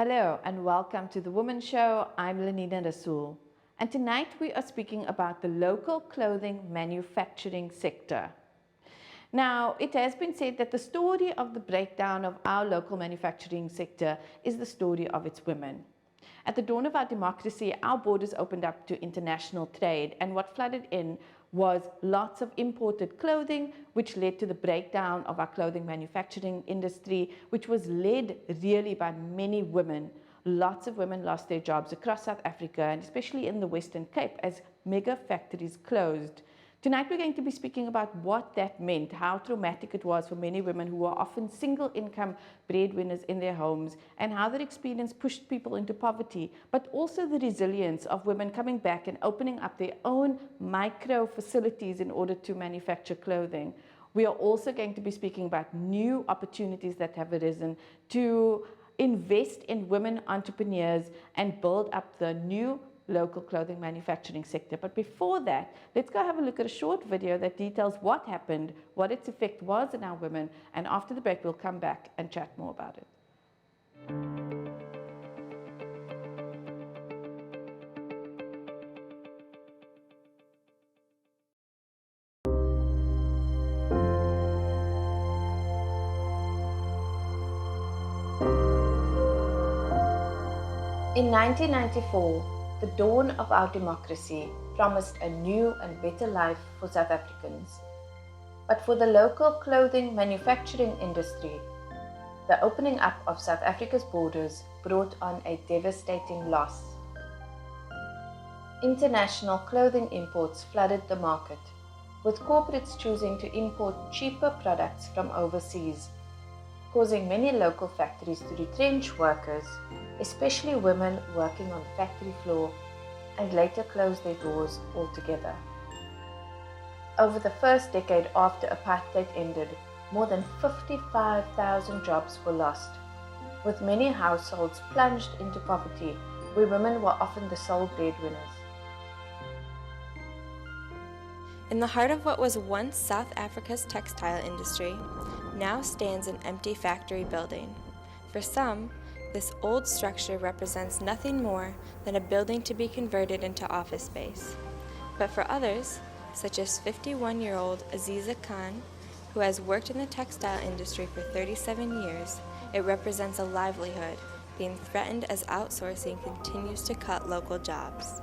Hello and welcome to the Womxn Show. I'm Lenina Rasool. And tonight we are speaking about the local clothing manufacturing sector. Now, it has been said that the story of the breakdown of our local manufacturing sector is the story of its women. At the dawn of our democracy, our borders opened up to international trade, and what flooded in was lots of imported clothing, which led to the breakdown of our clothing manufacturing industry, which was led really by many women. Lots of women lost their jobs across South Africa, and especially in the Western Cape, as mega factories closed. Tonight we're going to be speaking about what that meant, how traumatic it was for many women who are often single income breadwinners in their homes, and how that experience pushed people into poverty, but also the resilience of women coming back and opening up their own micro facilities in order to manufacture clothing. We are also going to be speaking about new opportunities that have arisen to invest in women entrepreneurs and build up the new local clothing manufacturing sector. But before that, let's go have a look at a short video that details what happened, what its effect was on our women, and after the break we'll come back and chat more about it. In 1994, the dawn of our democracy promised a new and better life for South Africans. But for the local clothing manufacturing industry, the opening up of South Africa's borders brought on a devastating loss. International clothing imports flooded the market, with corporates choosing to import cheaper products from overseas, causing many local factories to retrench workers, especially women working on the factory floor, and later close their doors altogether. Over the first decade after apartheid ended, more than 55,000 jobs were lost, with many households plunged into poverty where women were often the sole breadwinners. In the heart of what was once South Africa's textile industry, now stands an empty factory building. For some, this old structure represents nothing more than a building to be converted into office space. But for others, such as 51-year-old Aziza Khan, who has worked in the textile industry for 37 years, it represents a livelihood being threatened as outsourcing continues to cut local jobs.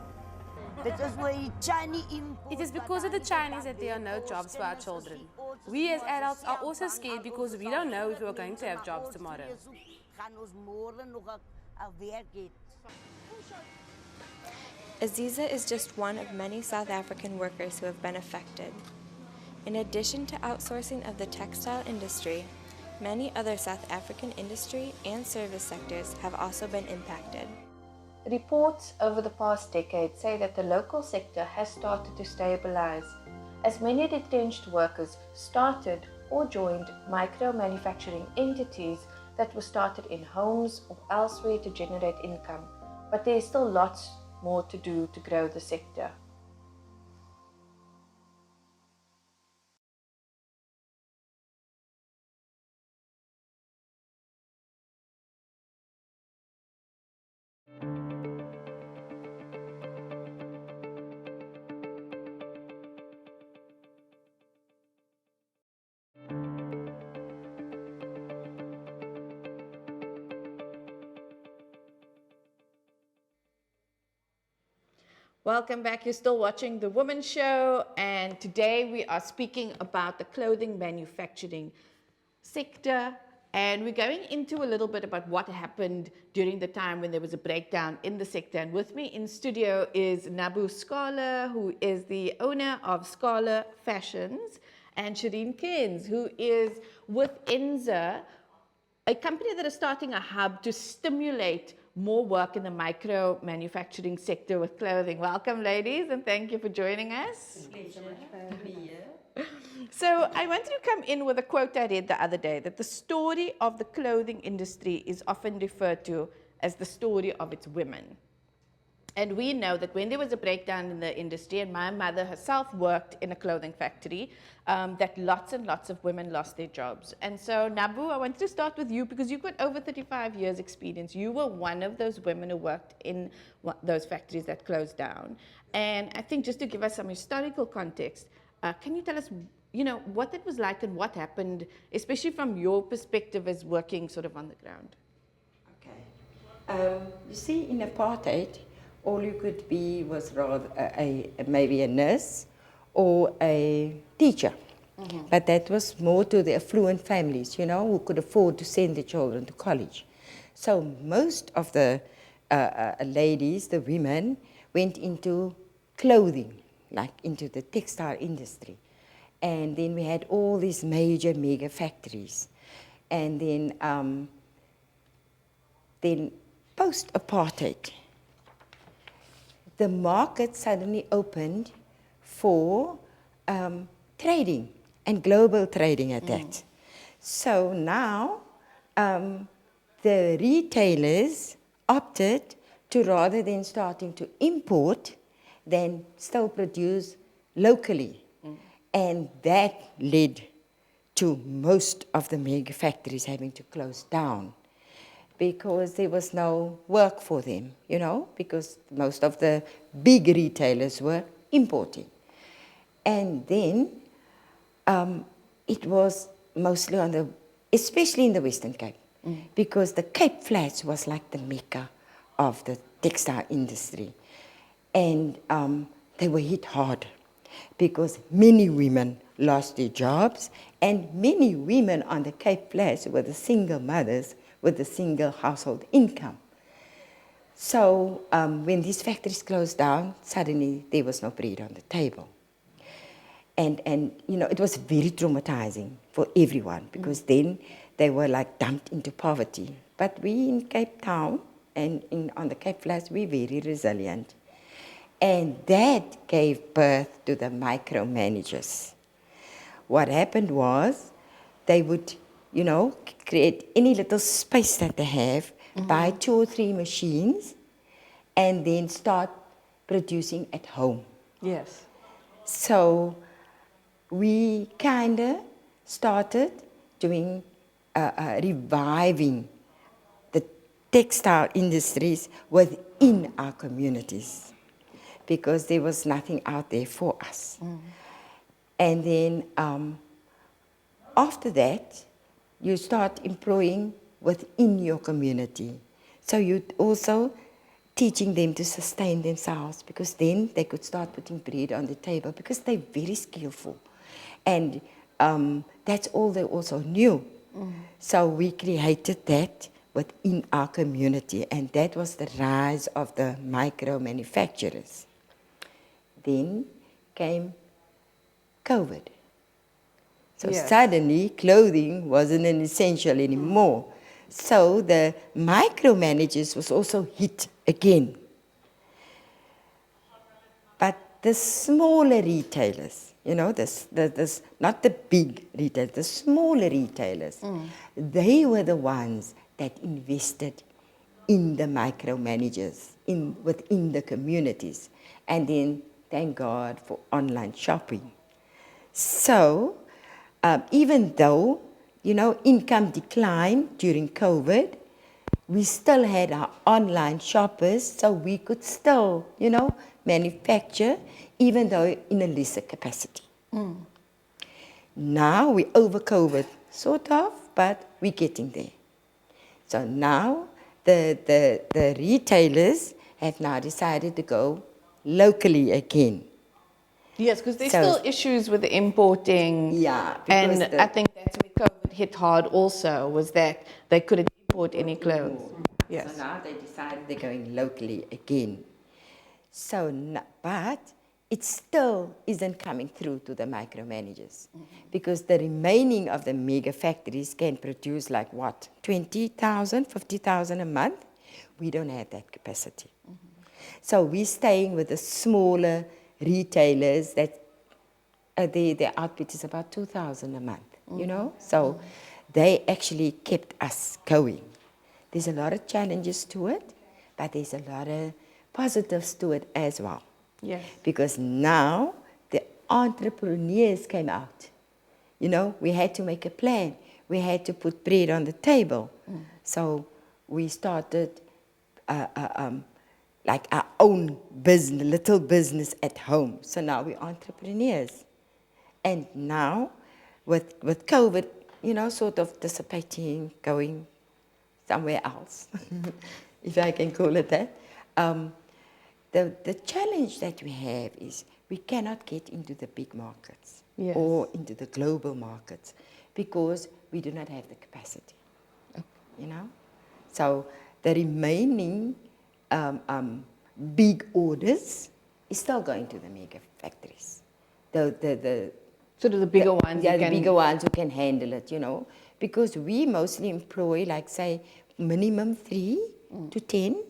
It is because of the Chinese that there are no jobs for our children. We as adults are also scared because we don't know if we are going to have jobs tomorrow. Aziza is just one of many South African workers who have been affected. In addition to outsourcing of the textile industry, many other South African industry and service sectors have also been impacted. Reports over the past decade say that the local sector has started to stabilize, as many retrenched workers started or joined micro-manufacturing entities that were started in homes or elsewhere to generate income, but there is still lots more to do to grow the sector. Welcome back. You're still watching the Womxn Show, and today we are speaking about the clothing manufacturing sector, and we're going into a little bit about what happened during the time when there was a breakdown in the sector. And with me in studio is Nabu, who is the owner of Scala Fashions, and Shereen, who is with Enza, a company that is starting a hub to stimulate more work in the micro manufacturing sector with clothing. Welcome, ladies, and thank you for joining us. Thank you so much for having me here. So I wanted to come in with a quote I read the other day, that the story of the clothing industry is often referred to as the story of its women. And we know that when there was a breakdown in the industry, and my mother herself worked in a clothing factory, that lots and lots of women lost their jobs. And so, Nabu, I wanted to start with you because you've got over 35 years experience. You were one of those women who worked in those factories that closed down. And I think just to give us some historical context, can you tell us, what it was like and what happened, especially from your perspective as working sort of on the ground? Okay. You see, in apartheid, all you could be was rather maybe a nurse or a teacher. Mm-hmm. But that was more to the affluent families, who could afford to send their children to college. So most of the ladies, the women, went into clothing, like into the textile industry. And then we had all these major mega factories. And then post-apartheid, the market suddenly opened for trading and global trading at that. So now the retailers opted to, rather than starting to import, then still produce locally. And that led to most of the mega factories having to close down, because there was no work for them, because most of the big retailers were importing. And then it was mostly especially in the Western Cape, because the Cape Flats was like the mecca of the textile industry. And they were hit hard, because many women lost their jobs, and many women on the Cape Flats were the single mothers with a single household income. So when these factories closed down, suddenly there was no bread on the table. And it was very traumatizing for everyone, because then they were like dumped into poverty. But we in Cape Town and on the Cape Flats, we're very resilient. And that gave birth to the micromanagers. What happened was they would, create any little space that they have, buy 2 or 3 machines, and then start producing at home. Yes. So we kind of started doing, reviving the textile industries within our communities, because there was nothing out there for us. And then after that, you start employing within your community. So you also teaching them to sustain themselves, because then they could start putting bread on the table, because they're very skillful. And that's all they also knew. So we created that within our community, and that was the rise of the micro manufacturers. Then came COVID. So suddenly clothing wasn't an essential anymore. So the micromanagers was also hit again. But the smaller retailers, not the big retailers, the smaller retailers, they were the ones that invested in the micromanagers, within the communities. And then, thank God for online shopping. So, even though, income declined during COVID, we still had our online shoppers, so we could still, manufacture, even though in a lesser capacity. Now we're over COVID, sort of, but we're getting there. So now the retailers have now decided to go locally again. Yes, because there's still issues with the importing. Yeah. And I think that's where COVID hit hard also, was that they couldn't import any clothes. Yes. So now they decided they're going locally again. So, but it still isn't coming through to the micromanagers, because the remaining of the mega factories can produce 20,000, 50,000 a month. We don't have that capacity. So we're staying with the smaller retailers that their output is about 2,000 a month, So they actually kept us going. There's a lot of challenges to it, but there's a lot of positives to it as well. Yes. Because now the entrepreneurs came out. You know, we had to make a plan. We had to put bread on the table. So we started like our own business, little business at home. So now we're entrepreneurs. And now with COVID, you know, sort of dissipating, going somewhere else, if I can call it that, the challenge that we have is we cannot get into the big markets or into the global markets because we do not have the capacity, you know. So the remaining big orders is still going to the mega factories. The sort of the bigger ones. Yeah, the bigger ones who can handle it, you know. Because we mostly employ, like, say, minimum 3 to 10,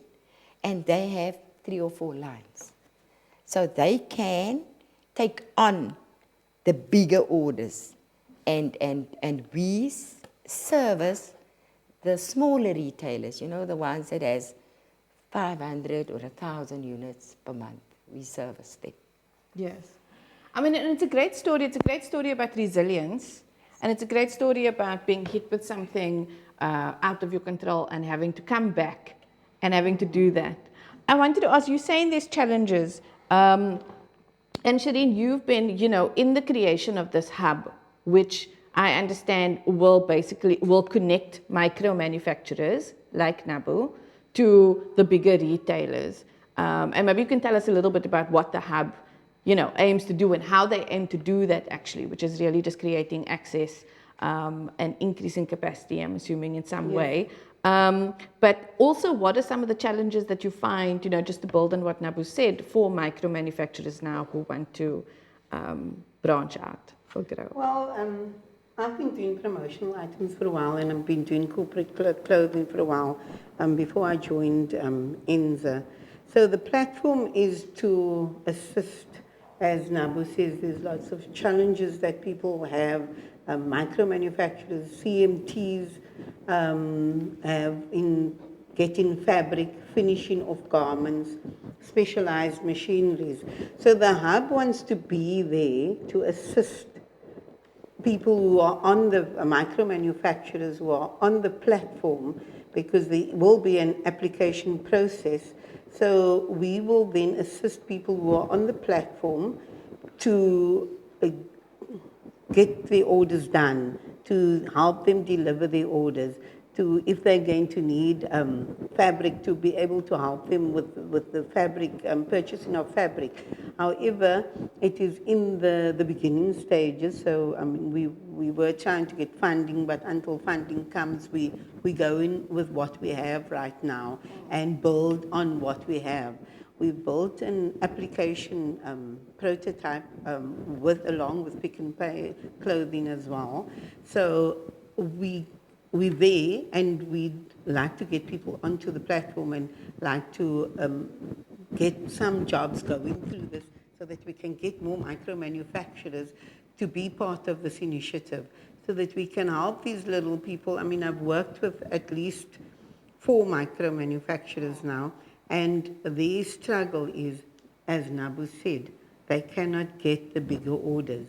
and they have 3 or 4 lines. So they can take on the bigger orders, and we service the smaller retailers, you know, the ones that has 500 or 1,000 units per month. We service them. Yes. I mean, and it's a great story. It's a great story about resilience, and it's a great story about being hit with something out of your control and having to come back and having to do that. I wanted to ask you, saying there's challenges, and Shereen, you've been, you know, in the creation of this hub, which I understand will connect micro manufacturers like Nabu to the bigger retailers. And maybe you can tell us a little bit about what the hub, you know, aims to do and how they aim to do that actually, which is really just creating access and increasing capacity, I'm assuming, in some way. But also, what are some of the challenges that you find, you know, just to build on what Nabu said, for micro manufacturers now who want to branch out or grow? Well, I've been doing promotional items for a while, and I've been doing corporate clothing for a while before I joined ENZA. So the platform is to assist. As Nabu says, there's lots of challenges that people have. Micro manufacturers, CMTs, have in getting fabric, finishing of garments, specialized machineries. So the hub wants to be there to assist people who are on the micro manufacturers who are on the platform, because there will be an application process. So we will then assist people who are on the platform to get the orders done, to help them deliver their orders, to, if they're going to need fabric, to be able to help them with the fabric, purchasing of fabric. However, it is in the beginning stages, so I mean, we were trying to get funding, but until funding comes, we go in with what we have right now and build on what we have. We've built an application prototype along with Pick and Pay clothing as well. So we're there, and we'd like to get people onto the platform and like to get some jobs going through this so that we can get more micro manufacturers to be part of this initiative, so that we can help these little people. I mean, I've worked with at least 4 micro manufacturers now, and their struggle is, as Nabu said, they cannot get the bigger orders.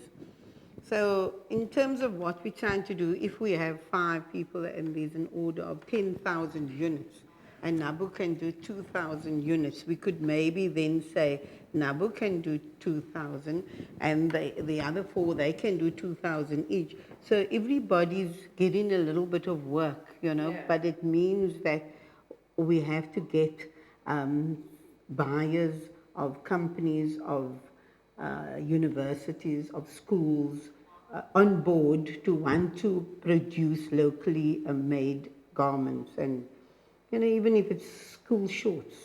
So in terms of what we're trying to do, if we have 5 people and there's an order of 10,000 units, and Nabu can do 2,000 units, we could maybe then say, Nabu can do 2,000, and the other 4, they can do 2,000 each. So everybody's getting a little bit of work, you know, but it means that we have to get buyers of companies, of universities, of schools on board to want to produce locally made garments. And, you know, even if it's school shorts,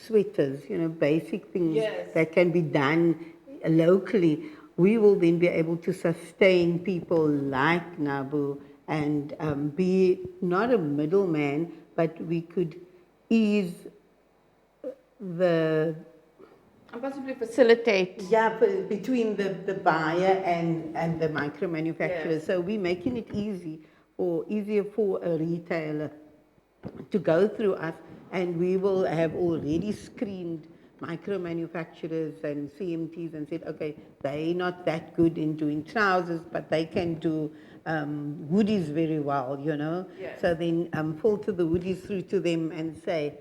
sweaters, you know, basic things that can be done locally, we will then be able to sustain people like Nabu and be not a middleman, but we could ease and possibly facilitate. Yeah, between the buyer and the micro manufacturer. So we're making it easier for a retailer to go through us, and we will have already screened micro manufacturers and CMTs and said, okay, they're not that good in doing trousers, but they can do hoodies very well, you know. Yeah. So then filter the hoodies through to them and say,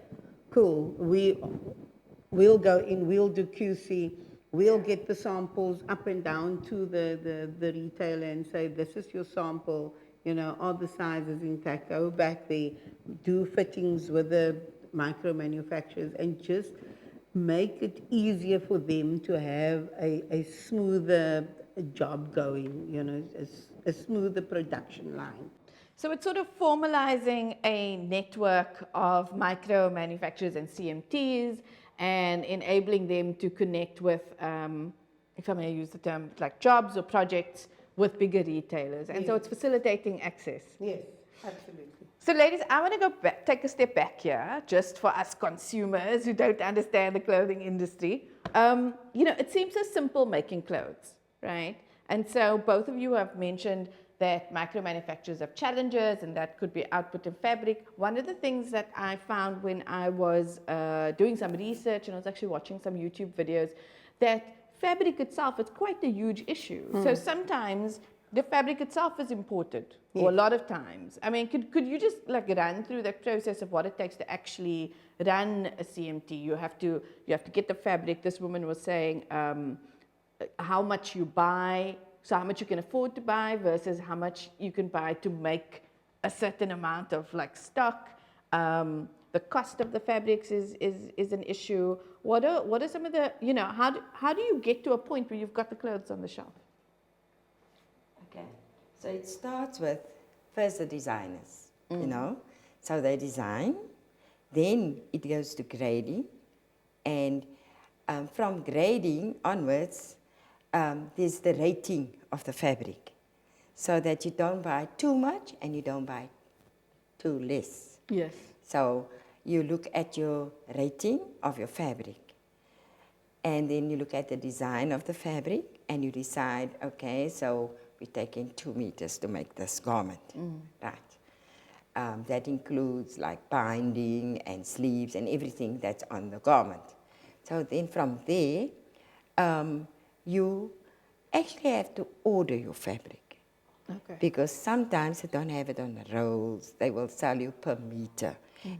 cool, we'll go in, we'll do QC, we'll get the samples up and down to the retailer and say, this is your sample, you know, are the sizes intact, go back there, do fittings with the micro manufacturers and just make it easier for them to have a smoother job going, you know, a smoother production line. So it's sort of formalizing a network of micro manufacturers and CMTs and enabling them to connect with, if I may use the term, like jobs or projects with bigger retailers. And so it's facilitating access. Yes, absolutely. So ladies, I want to go back, take a step back here, just for us consumers who don't understand the clothing industry. You know, it seems so simple making clothes, right? And so both of you have mentioned that micro manufacturers have challenges and that could be output in fabric. One of the things that I found when I was doing some research and I was actually watching some YouTube videos, that fabric itself is quite a huge issue. So sometimes the fabric itself is imported, or a lot of times. I mean, could you just like run through the process of what it takes to actually run a CMT? You have to get the fabric. This woman was saying how much you buy, so how much you can afford to buy versus how much you can buy to make a certain amount of like stock. The cost of the fabrics is an issue. What are some of the, you know, how do you get to a point where you've got the clothes on the shelf? Okay, so it starts with first the designers, you know, so they design, then it goes to grading, and from grading onwards, there's the rating of the fabric, so that you don't buy too much and you don't buy too less. Yes. So you look at your rating of your fabric, and then you look at the design of the fabric, and you decide, okay, so we're taking 2 meters to make this garment, right? That includes like binding and sleeves and everything that's on the garment. So then from there, you actually have to order your fabric. Okay. Because sometimes they don't have it on the rolls, they will sell you per meter.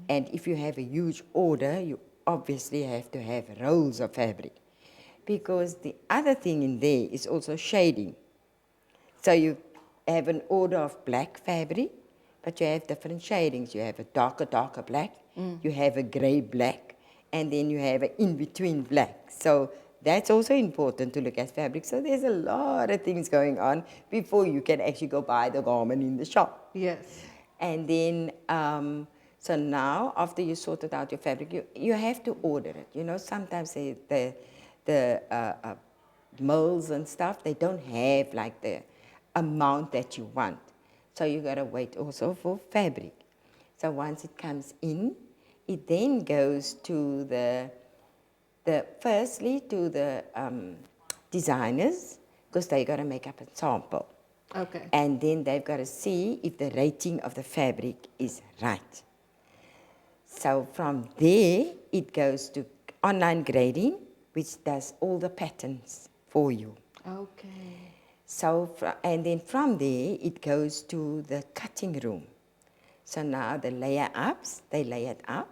And if you have a huge order, you obviously have to have rolls of fabric. Because the other thing in there is also shading. So you have an order of black fabric, but you have different shadings. You have a darker black, you have a grey black, and then you have an in-between black. So that's also important to look at fabric. So there's a lot of things going on before you can actually go buy the garment in the shop. Yes. And then, so now, after you sorted out your fabric, you have to order it. You know, sometimes the mills and stuff, they don't have like the amount that you want. So you gotta wait also for fabric. So once it comes in, it then goes to firstly to the designers, because they gotta make up a sample. Okay. And then they've got to see if the rating of the fabric is right. So from there, it goes to online grading, which does all the patterns for you. Okay. So, and then from there, it goes to the cutting room. So now the layer-ups, they lay it up.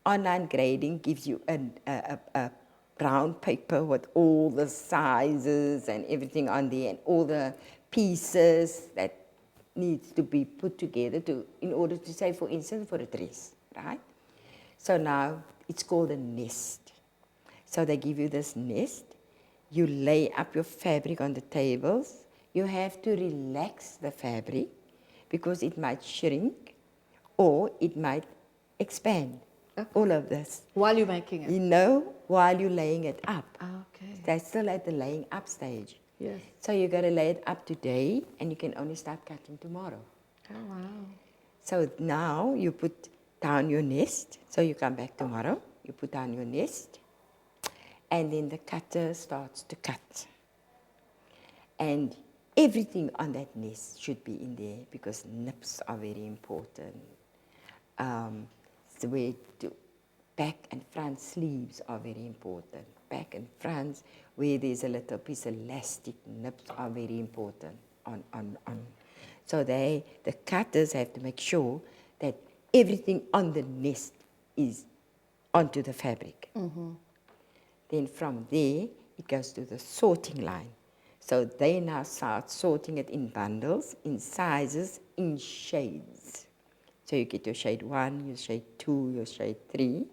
Online grading gives you a brown paper with all the sizes and everything on there, and all the pieces that needs to be put together in order to say, for instance, for a dress, right? So now it's called a nest. So they give you this nest. You lay up your fabric on the tables. You have to relax the fabric because it might shrink or it might expand. Okay. All of this. While you're making it? You know, while you're laying it up. Okay. That's still at the laying up stage. Yes. So you got to lay it up today and you can only start cutting tomorrow. Oh, wow. So now you put down your nest. So you come back tomorrow, you put down your nest, and then the cutter starts to cut. And everything on that nest should be in there because nips are very important. It's the way to back and front sleeves are very important. Back and front, where there's a little piece of elastic nips are very important. So the cutters have to make sure that everything on the nest is onto the fabric. Then from there, it goes to the sorting line. So they now start sorting it in bundles, in sizes, in shades. So you get your shade 1, your shade 2, your shade 3.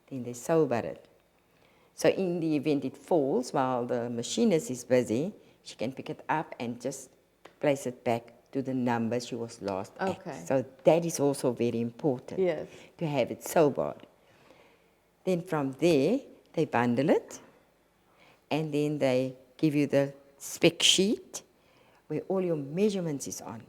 Then they sober it. So in the event it falls while the machinist is busy, she can pick it up and just place it back to the number she was last at. So that is also very important, to have it sobered. Then from there, they bundle it, and then they give you the spec sheet where all your measurements is on.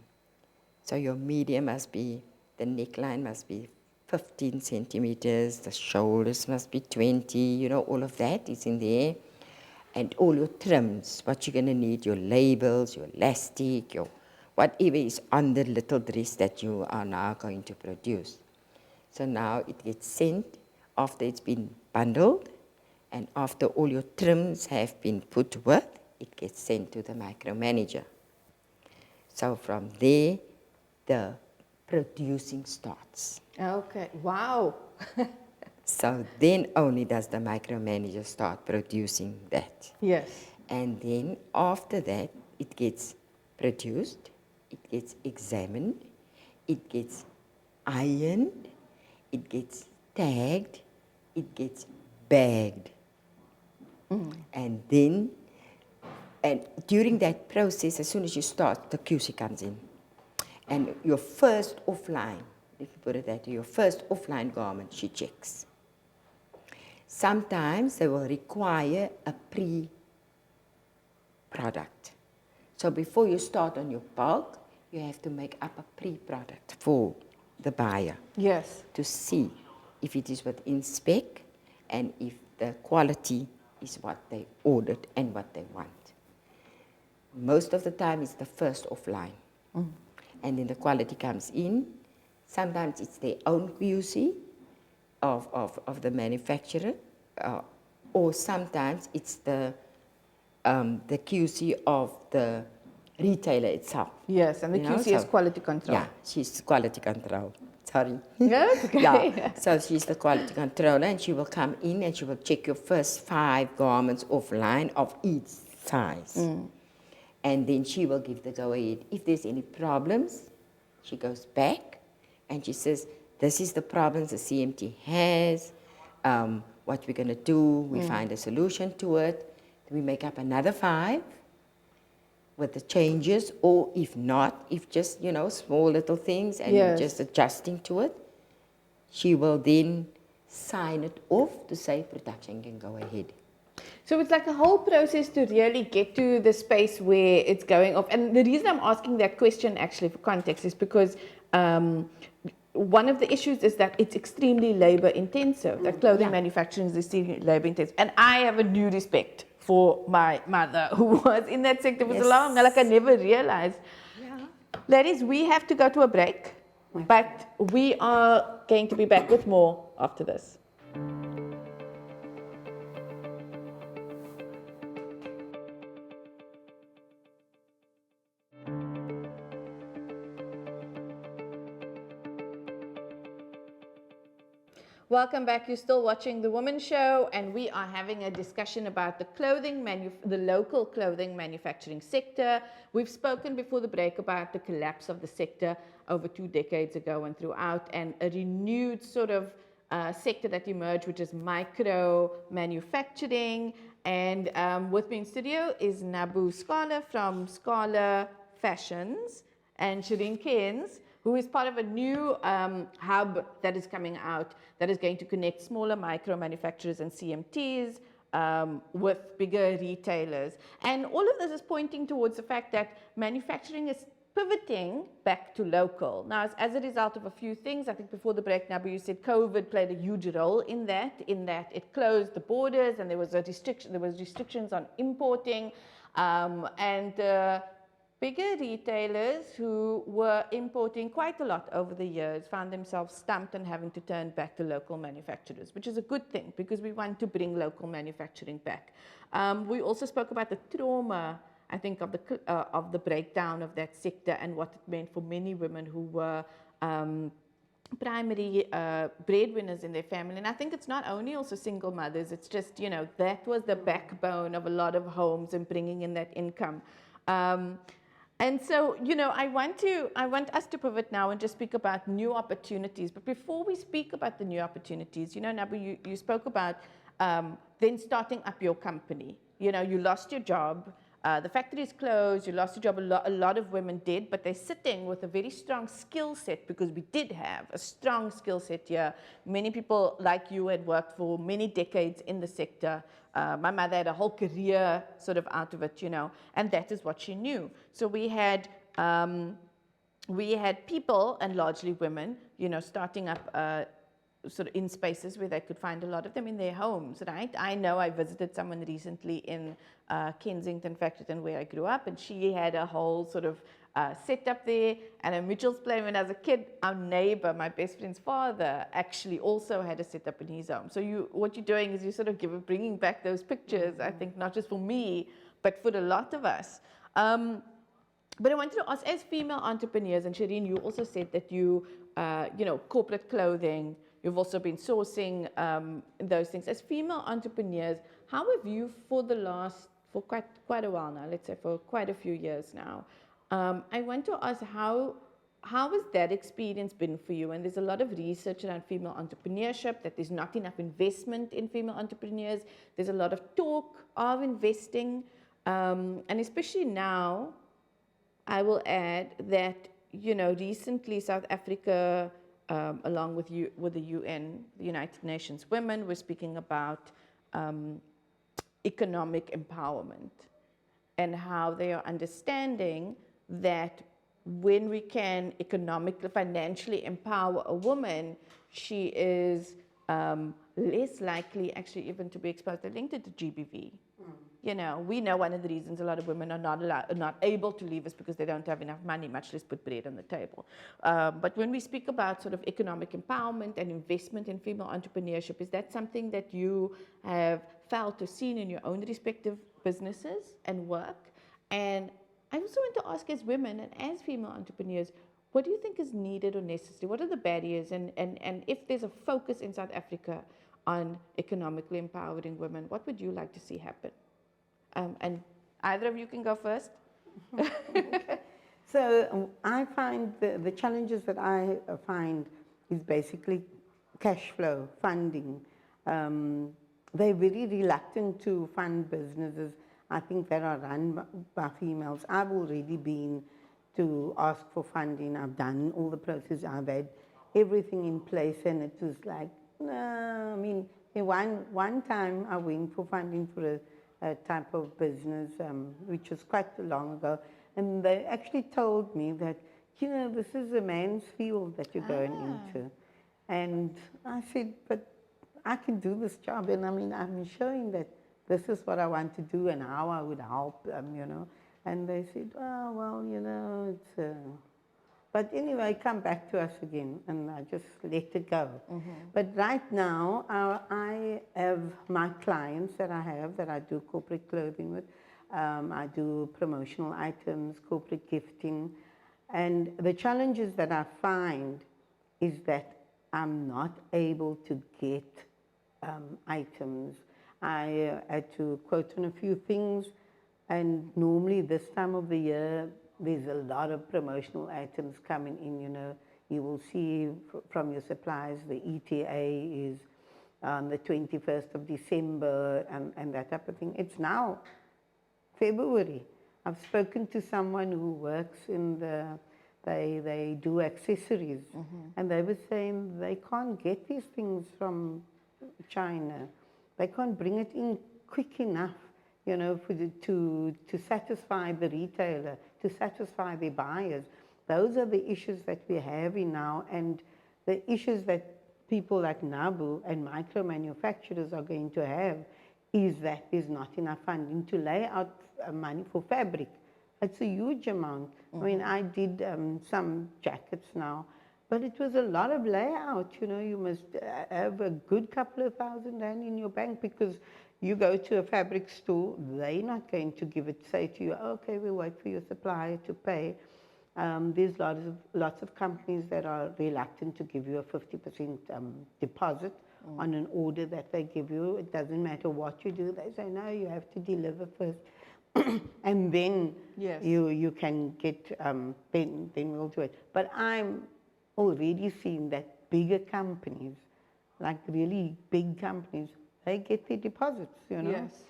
So your medium must be, the neckline must be 15 centimeters, the shoulders must be 20, you know, all of that is in there. And all your trims, what you're going to need, your labels, your elastic, your whatever is on the little dress that you are now going to produce. So now it gets sent after it's been bundled, and after all your trims have been put with, it gets sent to the micromanager. So from there, the producing starts. Okay, wow. So then only does the micromanager start producing that. Yes. And then after that, it gets produced, it gets examined, it gets ironed, it gets tagged, it gets bagged. And then, and during that process, as soon as you start, the QC comes in. And your first offline, let me put it that way, your first offline garment, she checks. Sometimes they will require a pre-product. So before you start on your bulk, you have to make up a pre-product for the buyer. Yes. To see if it is within spec and if the quality is what they ordered and what they want. Most of the time it's the first offline. And then the quality comes in. Sometimes it's their own QC of the manufacturer, or sometimes it's the QC of the retailer itself. Yes, and the QC is quality control. Yeah, she's quality control. Sorry. Yes, okay. Yeah, so she's the quality controller, and she will come in and she will check your first 5 garments offline of each size. And then she will give the go-ahead. If there's any problems, she goes back and she says, this is the problems the CMT has, what we're going to do, we find a solution to it. Then we make up another 5 with the changes, or if not, if just, you know, small little things and just adjusting to it, she will then sign it off to say production can go ahead. So it's like a whole process to really get to the space where it's going off. And the reason I'm asking that question actually for context is because one of the issues is that it's extremely labor intensive. That clothing manufacturing is extremely labor intensive. And I have a new respect for my mother who was in that sector for so long. Like I never realized. Ladies, we have to go to a break, but we are going to be back with more after this. Welcome back. You're still watching The Womxn Show, and we are having a discussion about the the local clothing manufacturing sector. We've spoken before the break about the collapse of the sector over 2 decades ago and throughout, and a renewed sort of sector that emerged, which is micro manufacturing. And with me in studio is Nabu Scala from Scala Fashions and Shereen Cairns, who is part of a new hub that is coming out that is going to connect smaller micro manufacturers and CMTs with bigger retailers. And all of this is pointing towards the fact that manufacturing is pivoting back to local. Now, as a result of a few things, I think before the break, Nabu, you said COVID played a huge role in that it closed the borders and there was restrictions on importing, and bigger retailers who were importing quite a lot over the years found themselves stumped and having to turn back to local manufacturers, which is a good thing because we want to bring local manufacturing back. We also spoke about the trauma, I think, of the breakdown of that sector and what it meant for many women who were primary breadwinners in their family. And I think it's not only also single mothers, it's just, that was the backbone of a lot of homes and bringing in that income. And so, I want us to pivot now and just speak about new opportunities. But before we speak about the new opportunities, Nabu, you spoke about then starting up your company. You lost your job. The factory is closed, you lost your job, a lot of women did, but they're sitting with a very strong skill set because we did have a strong skill set here. Many people like you had worked for many decades in the sector. My mother had a whole career sort of out of it, and that is what she knew. So we had people, and largely women, starting up sort of in spaces where they could find a lot of them in their homes, right? I know I visited someone recently in Kensington, Factorton, where I grew up, and she had a whole sort of setup there. And at Mitchell's Plain, when I was a kid, our neighbor, my best friend's father, actually also had a setup in his home. So what you're doing is you're sort of bringing back those pictures, I think, not just for me, but for a lot of us. But I wanted to ask, as female entrepreneurs, and Shereen, you also said that you corporate clothing, you've also been sourcing those things. As female entrepreneurs, how have you, for quite a while now, let's say for quite a few years now, I want to ask how has that experience been for you? And there's a lot of research around female entrepreneurship, that there's not enough investment in female entrepreneurs. There's a lot of talk of investing. And especially now, I will add that, recently South Africa, along with the UN, the United Nations Women, were speaking about economic empowerment and how they are understanding that when we can economically, financially empower a woman, she is less likely actually even to be exposed. They're linked to GBV. We know one of the reasons a lot of women are not able to leave is because they don't have enough money, much less put bread on the table. But when we speak about sort of economic empowerment and investment in female entrepreneurship, is that something that you have felt or seen in your own respective businesses and work? And I also want to ask, as women and as female entrepreneurs, what do you think is needed or necessary? What are the barriers? And if there's a focus in South Africa on economically empowering women, what would you like to see happen? And either of you can go first. Okay. So I find the challenges that I find is basically cash flow, funding. They're very reluctant to fund businesses, I think, that are run by females. I've already been to ask for funding. I've done all the process. I've had everything in place, and it was like, no. I mean, one time I went for funding for a type of business, which was quite long ago, and they actually told me that, this is a man's field that you're going into. And I said, but I can do this job, and I mean, I'm showing that this is what I want to do and how I would help them, And they said, oh, well, it's... But anyway, come back to us again, and I just let it go. Mm-hmm. But right now, I have my clients that I do corporate clothing with. I do promotional items, corporate gifting. And the challenges that I find is that I'm not able to get items. I had to quote on a few things, and normally this time of the year, there's a lot of promotional items coming in, You will see from your suppliers, the ETA is on the 21st of December and that type of thing. It's now February. I've spoken to someone who works in they do accessories, and they were saying they can't get these things from China. They can't bring it in quick enough, to satisfy the retailer, to satisfy the buyers. Those are the issues that we're having now, and the issues that people like Nabu and micro manufacturers are going to have is that there's not enough funding to lay out money for fabric. It's a huge amount. I mean, I did some jackets now, but it was a lot of layout. You know, you must have a good couple of $1,000 in your bank, because you go to a fabric store, they're not going to give it, say to you, okay, we'll wait for your supplier to pay. There's lots of companies that are reluctant to give you a 50% deposit on an order that they give you. It doesn't matter what you do. They say, no, you have to deliver first. And then you can get, then we'll do it. But I'm already seeing that bigger companies, like really big companies, they get their deposits, you know. Yes.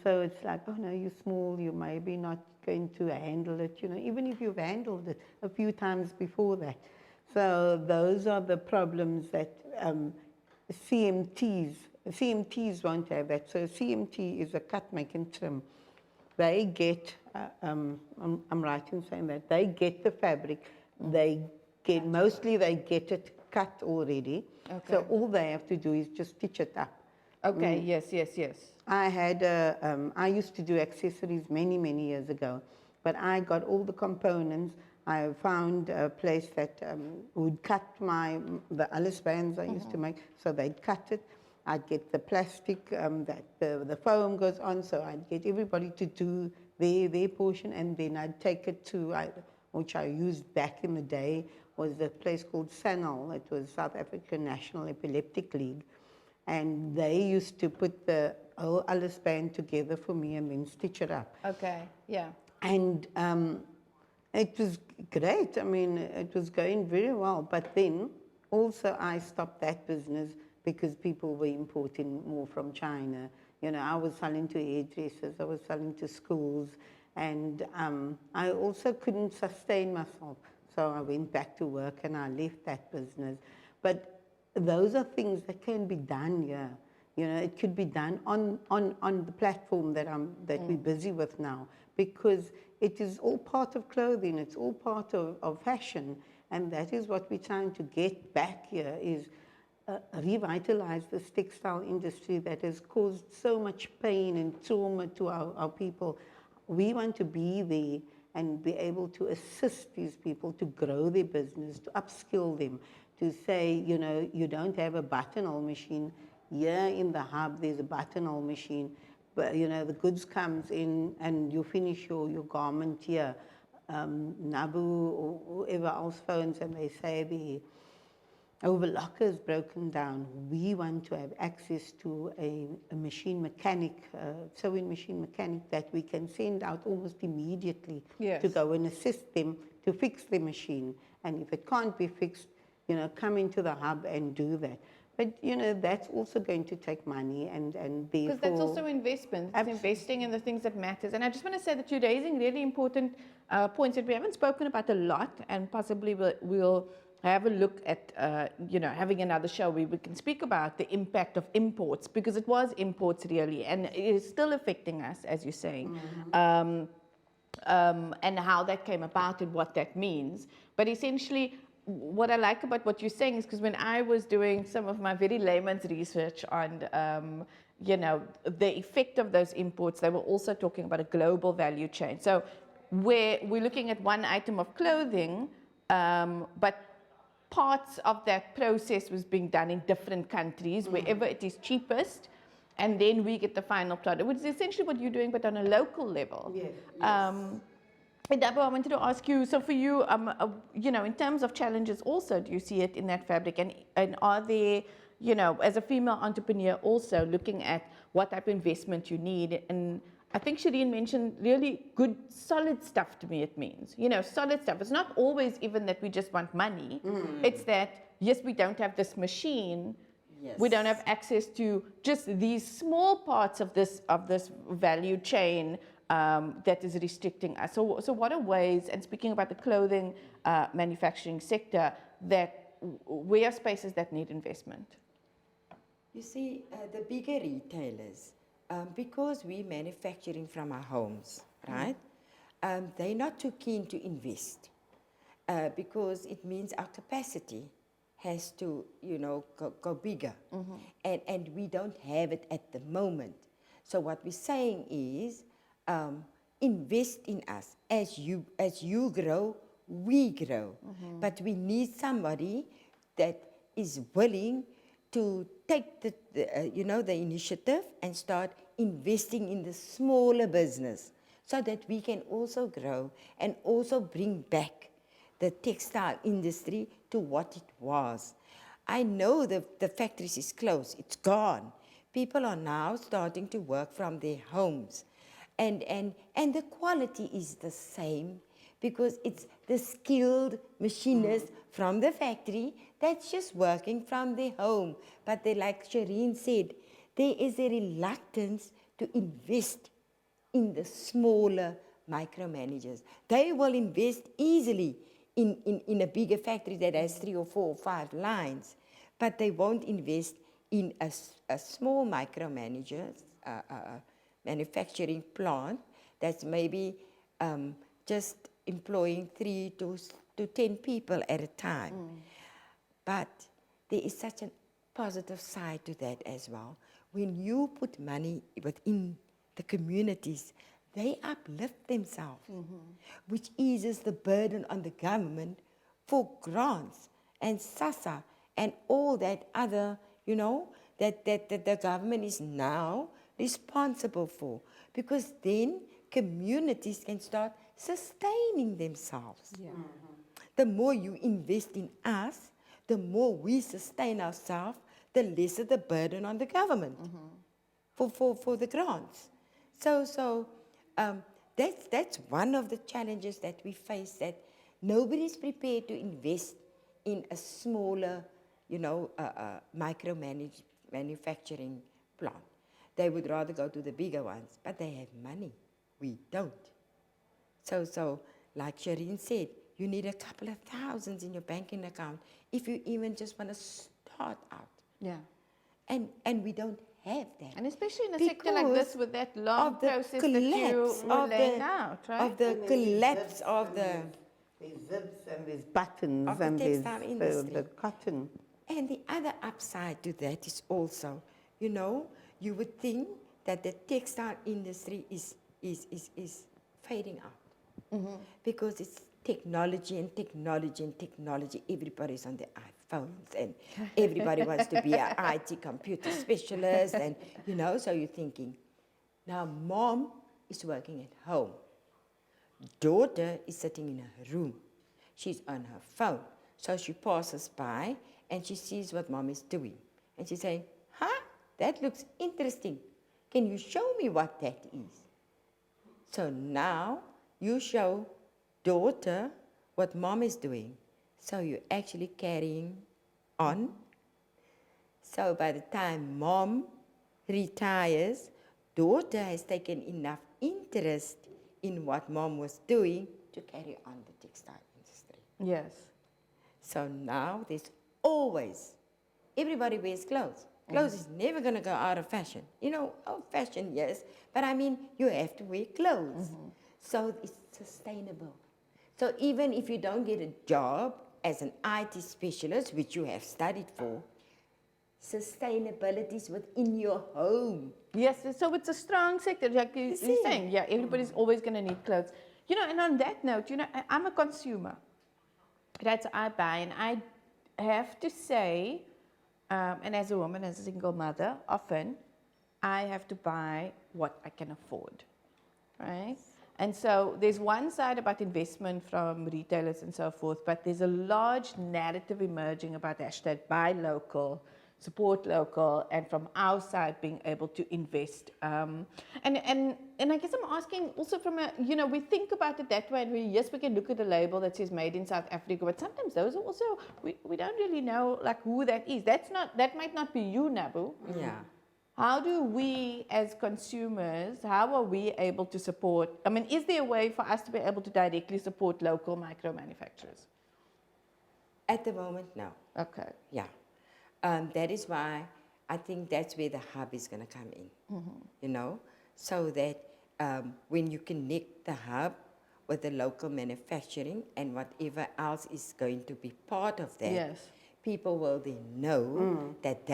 So it's like, oh no, you're small, you maybe not going to handle it, you know, even if you've handled it a few times before that. So those are the problems that CMTs won't have that. So CMT is a cut, make and trim. They get, I'm right in saying that, they get the fabric, they get it cut already. Okay. So all they have to do is just stitch it up. Okay, yes. I used to do accessories many years ago, but I got all the components. I found a place that would cut the Alice bands I used to make, so they'd cut it. I'd get the plastic that the foam goes on, so I'd get everybody to do their portion, and then I'd take it to, which I used back in the day, was a place called SANAL. It was South African National Epileptic League. And they used to put the whole Alice band together for me and then stitch it up. Okay, yeah. And it was great. I mean, it was going very well. But then also I stopped that business because people were importing more from China. You know, I was selling to hairdressers, I was selling to schools, and I also couldn't sustain myself. So I went back to work and I left that business. But those are things that can be done here. You know, it could be done on the platform that we're busy with now, because it is all part of clothing, it's all part of fashion, and that is what we're trying to get back here, is revitalize this textile industry that has caused so much pain and trauma to our people. We want to be there and be able to assist these people to grow their business, to upskill them, to say, you know, you don't have a buttonhole machine. Here in the hub, there's a buttonhole machine. But, you know, the goods comes in and you finish your garment here. Nabu or whoever else phones and they say the overlocker is broken down. We want to have access to a machine mechanic, sewing machine mechanic that we can send out almost immediately to go and assist them to fix the machine. And if it can't be fixed, you know, come into the hub and do that. But, you know, that's also going to take money and therefore... Because that's also investment. It's investing in the things that matters. And I just want to say that you're raising really important points that we haven't spoken about a lot, and possibly we'll have a look at, you know, having another show where we can speak about the impact of imports, because it was imports really, and it is still affecting us, as you're saying. And how that came about and what that means. But essentially, what I like about what you're saying is, because when I was doing some of my very layman's research on, you know, the effect of those imports, they were also talking about a global value chain. So where we're looking at one item of clothing, but parts of that process was being done in different countries, wherever it is cheapest, and then we get the final product, which is essentially what you're doing, but on a local level. Yes. And Nabu, I wanted to ask you, so for you, you know, in terms of challenges also, do you see it in that fabric? And are there, you know, as a female entrepreneur also looking at what type of investment you need? And I think Shereen mentioned really good, solid stuff to me, it means. You know, solid stuff. It's not always even that we just want money. It's that, yes, we don't have this machine. Yes. We don't have access to just these small parts of this value chain that is restricting us. So what are ways, and speaking about the clothing manufacturing sector, that where are spaces that need investment? You see, the bigger retailers, because we're manufacturing from our homes, right? They're not too keen to invest because it means our capacity has to, you know, go bigger. And we don't have it at the moment. So what we're saying is, invest in us. As you grow, we grow. But we need somebody that is willing to take the initiative and start investing in the smaller business so that we can also grow and also bring back the textile industry to what it was. I know the factories is closed, it's gone. People are now starting to work from their homes. And the quality is the same because it's the skilled machinists from the factory that's just working from their home. But like Shereen said, there is a reluctance to invest in the smaller micromanagers. They will invest easily in a bigger factory that has 3 or 4 or 5 lines, but they won't invest in a small micromanager, manufacturing plant that's maybe just employing 3 to 10 people at a time. But there is such a positive side to that as well. When you put money within the communities, they uplift themselves, which eases the burden on the government for grants and SASA and all that other, that the government is now responsible for. Because then communities can start sustaining themselves. The more you invest in us, the more we sustain ourselves, the lesser the burden on the government for the grants. So that's one of the challenges that we face, that nobody's prepared to invest in a smaller, manufacturing plant. They would rather go to the bigger ones, but they have money. We don't. So like Shereen said, you need a couple of thousands in your banking account if you even just want to start out. Yeah. And we don't have that. And especially in a sector like this with that long process that you were laying out, right? Of the collapse of the... There's zips and there's buttons of the and there's textile industry. the cotton. And the other upside to that is also, you would think that the textile industry is fading out. Because it's technology and technology and technology. Everybody's on their iPhones and everybody wants to be an IT computer specialist. And, so you're thinking, now mom is working at home. Daughter is sitting in her room. She's on her phone. So she passes by and she sees what mom is doing. And she's saying, that looks interesting. Can you show me what that is? So now you show daughter what mom is doing. So you're actually carrying on. So by the time mom retires, daughter has taken enough interest in what mom was doing to carry on the textile industry. Yes. So now there's always, everybody wears clothes. Clothes is never going to go out of fashion. Fashion, yes, but I mean, you have to wear clothes. So it's sustainable. So even if you don't get a job as an IT specialist, which you have studied for, sustainability is within your home. Yes, so it's a strong sector, like you're saying. Yeah, everybody's always going to need clothes. And on that note, I'm a consumer. Right, so I buy, and I have to say, and as a woman, as a single mother, often I have to buy what I can afford, right? And so there's one side about investment from retailers and so forth, but there's a large narrative emerging about hashtag buy local, support local, and from our side being able to invest. And I guess I'm asking also from a, we think about it that way, and we can look at a label that says made in South Africa, but sometimes those are also, we don't really know like who that is. That might not be you, Nabu. Yeah. How do we as consumers, how are we able to support, is there a way for us to be able to directly support local micro manufacturers? At the moment, no. Okay. Yeah. That is why I think that's where the hub is going to come in, so that when you connect the hub with the local manufacturing and whatever else is going to be part of that, yes, people will then know that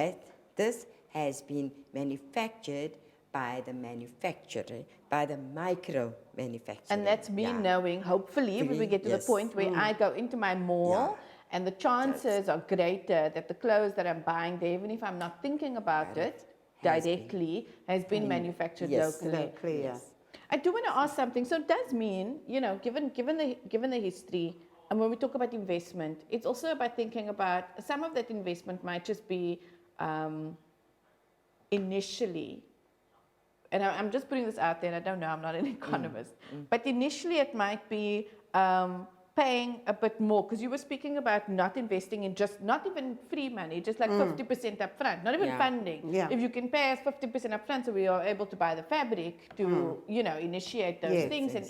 this has been manufactured by the manufacturer, by the micro manufacturer. And that's me knowing, hopefully, when we get to the point where I go into my mall and the chances are greater that the clothes that I'm buying there, even if I'm not thinking about it directly, has been manufactured locally. Yes. I do want to ask something. So it does mean, given the history, and when we talk about investment, it's also about thinking about some of that investment might just be initially, and I'm just putting this out there, and I don't know, I'm not an economist, but initially it might be paying a bit more, because you were speaking about not investing in not even free money, just like 50% up front, not even funding. Yeah. If you can pay us 50% up front, so we are able to buy the fabric to, initiate those things. And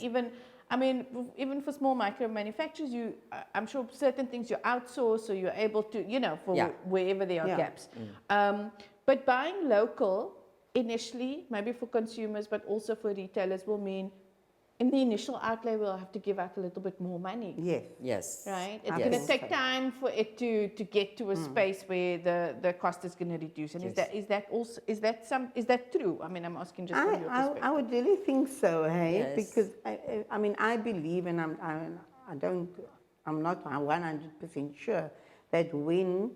even for small micro manufacturers, I'm sure certain things you outsource, so you're able to, for wherever there are gaps. But buying local initially, maybe for consumers, but also for retailers, will mean in the initial outlay, we'll have to give out a little bit more money. Yes. Right? It's going to take time for it to get to a space where the cost is going to reduce. And is that true? I mean, I'm asking just from your perspective. I would really think so, hey? Yes. Because I believe, and I'm not 100% sure, that when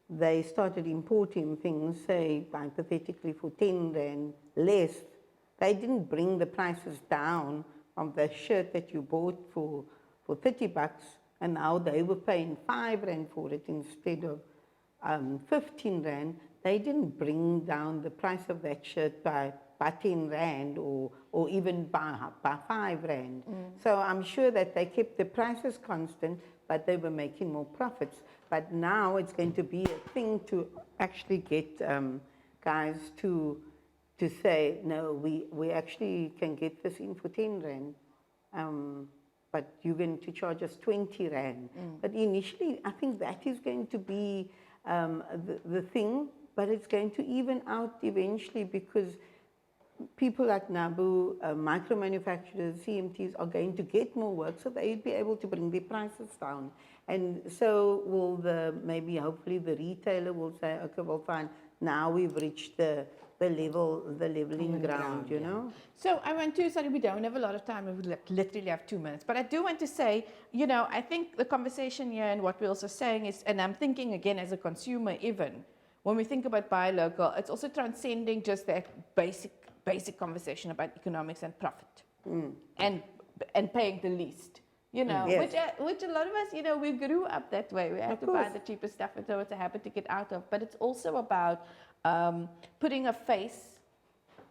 they started importing things, say hypothetically for 10 rand less, they didn't bring the prices down of the shirt that you bought for $30, and now they were paying 5 rand for it instead of 15 rand. They didn't bring down the price of that shirt by 10 rand or even by 5 rand. So I'm sure that they kept the prices constant, but they were making more profits. But now it's going to be a thing to actually get guys to say, no, we actually can get this in for 10 rand, but you're going to charge us 20 rand. But initially, I think that is going to be the thing, but it's going to even out eventually, because people like Nabu, micro manufacturers, CMTs are going to get more work, so they'll be able to bring their prices down. And so will hopefully the retailer will say, okay, well, fine, now we've reached the leveling ground, you know. So I want to, sorry, we don't have a lot of time, we literally have 2 minutes, but I do want to say, I think the conversation here and what we're also saying is, and I'm thinking again as a consumer even, when we think about buy local, it's also transcending just that basic conversation about economics and profit and paying the least. Yes. Which a lot of us, we grew up that way. We had to buy the cheapest stuff, and so it's a habit to get out of. But it's also about putting a face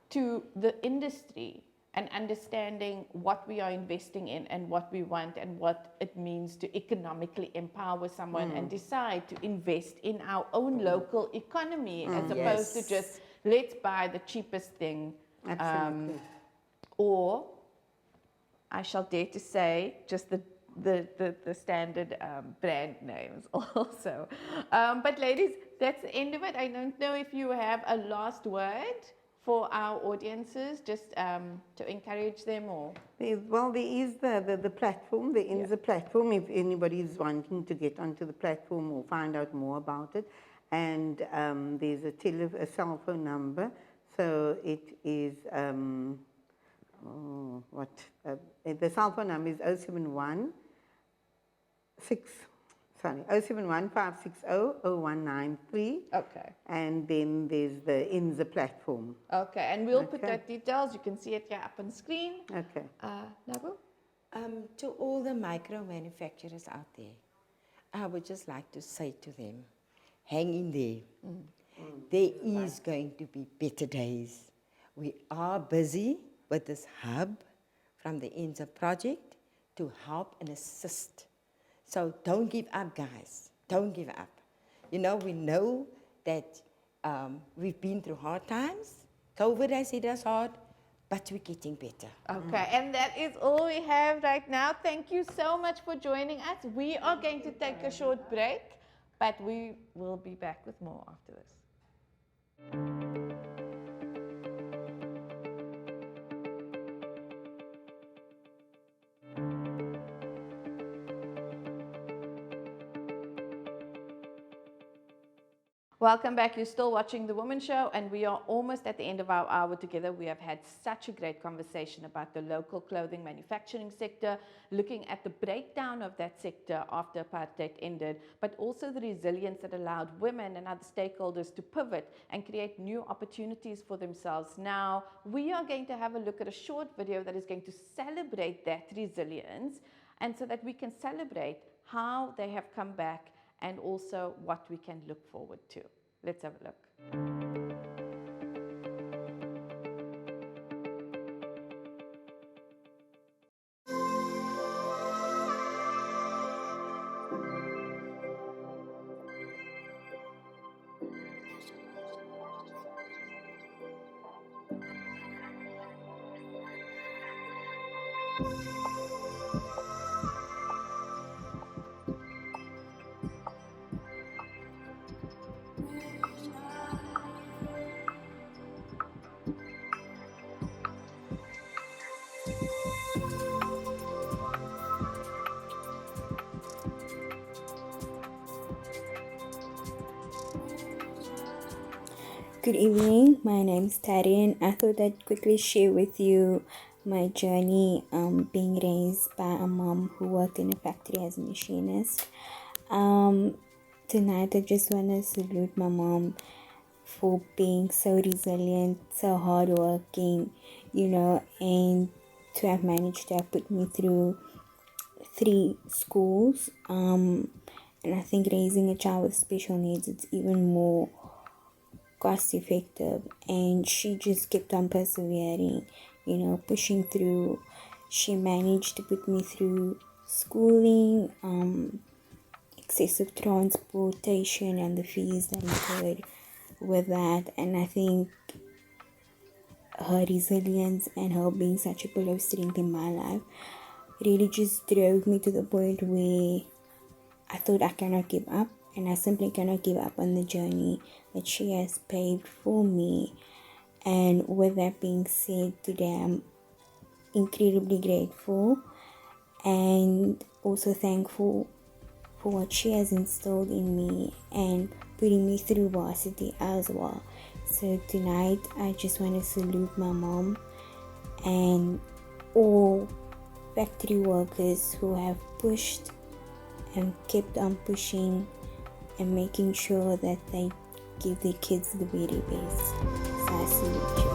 to the industry and understanding what we are investing in and what we want and what it means to economically empower someone and decide to invest in our own local economy as opposed to just let's buy the cheapest thing. Absolutely. Or I shall dare to say just the standard brand names also. But ladies, that's the end of it. I don't know if you have a last word for our audiences, just to encourage them or... There is the platform, the INZA platform, if anybody is wanting to get onto the platform or find out more about it. And there's a cell phone number. So it is, the cell phone number is 071-560-0193. Okay. And then there's the INZA platform. Okay, and we'll put that details. You can see it here up on screen. Okay. Nabu? To all the micro manufacturers out there, I would just like to say to them, hang in there. There is going to be better days. We are busy with this hub from the INZA project to help and assist. So don't give up, guys. Don't give up. We know that we've been through hard times. COVID has hit us hard, but we're getting better. Okay, and that is all we have right now. Thank you so much for joining us. We are going to take a short break, but we will be back with more after this. Welcome back. You're still watching The Womxn Show, and we are almost at the end of our hour together. We have had such a great conversation about the local clothing manufacturing sector, looking at the breakdown of that sector after apartheid ended, but also the resilience that allowed women and other stakeholders to pivot and create new opportunities for themselves. Now, we are going to have a look at a short video that is going to celebrate that resilience, and so that we can celebrate how they have come back and also what we can look forward to. Let's have a look. Good evening, my name is Shereen. I thought I'd quickly share with you my journey being raised by a mom who worked in a factory as a machinist. Tonight I just want to salute my mom for being so resilient, so hardworking, and to have managed to have put me through 3 schools. And I think raising a child with special needs, it's even more cost effective, and she just kept on persevering, pushing through. She managed to put me through schooling, excessive transportation, and the fees that incurred with that. And I think her resilience and her being such a pillar of strength in my life really just drove me to the point where I thought I cannot give up, and I simply cannot give up on the journey that she has paved for me. And with that being said, today I'm incredibly grateful and also thankful for what she has instilled in me and putting me through varsity as well. So tonight I just want to salute my mom and all factory workers who have pushed and kept on pushing and making sure that they give their kids the very best. So I salute you.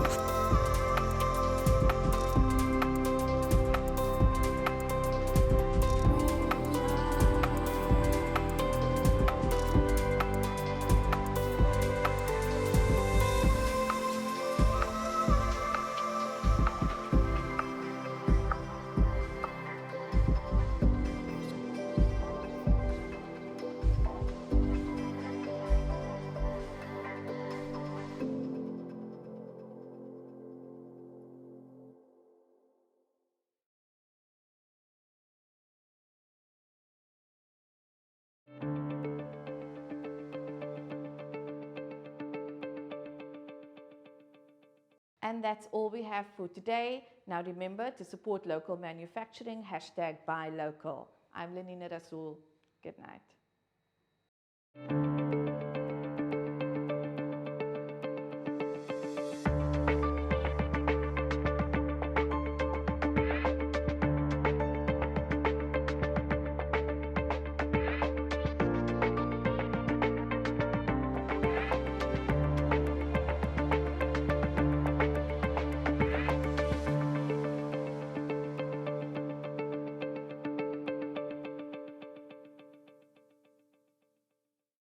And that's all we have for today. Now remember to support local manufacturing, #BuyLocal. I'm Lenina Rasool. Good night.